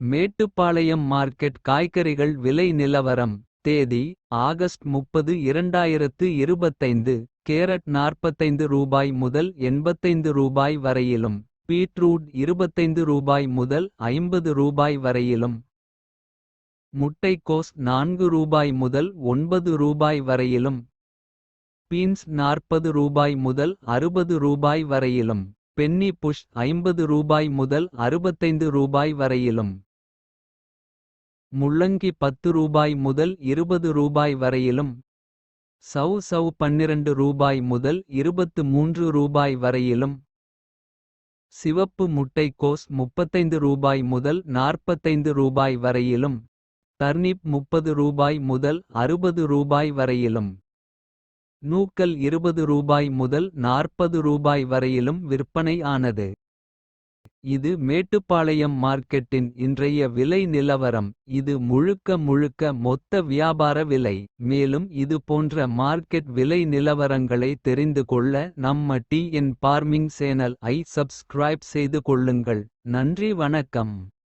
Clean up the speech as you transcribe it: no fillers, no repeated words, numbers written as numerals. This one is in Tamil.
மேட்டுப்பாளையம் மார்க்கெட் காய்கறிகள் விலை நிலவரம். தேதி ஆகஸ்ட் 30 2025. கேரட் ரூபாய் 45 முதல் ரூபாய் 85 வரையிலும். பீட்ரூட் ரூபாய் 25 முதல் ரூபாய் 50 வரையிலும். முட்டைக்கோஸ் ரூபாய் 4 முதல் ரூபாய் 9 வரையிலும். பீன்ஸ் ரூபாய் 40 முதல் ரூபாய் 60 வரையிலும். பென்னி புஷ் ரூபாய் 50 முதல் ரூபாய் 65 வரையிலும். முள்ளங்கி ரூபாய் 10 முதல் ரூபாய் 20 வரையிலும். சவ் சவ் ரூபாய் 12 முதல் ரூபாய் 23 வரையிலும். சிவப்பு முட்டைக்கோஸ் ரூபாய் 35 முதல் ரூபாய் 45 வரையிலும். டர்னிப் ரூபாய் 30 முதல் ரூபாய் 60 வரையிலும். நூக்கல் ரூபாய் 20 முதல் ரூபாய் 40 வரையிலும் விற்பனை ஆனது. இது மேட்டுப்பாளையம் மார்க்கெட்டின் இன்றைய விலை நிலவரம். இது முழுக்க மொத்த வியாபார விலை. மேலும் இது போன்ற மார்க்கெட் விலை நிலவரங்களை தெரிந்து கொள்ள நம்ம டிஎன் பார்மிங் சேனல் ஐ சப்ஸ்கிரைப் செய்து கொள்ளுங்கள். நன்றி வணக்கம்.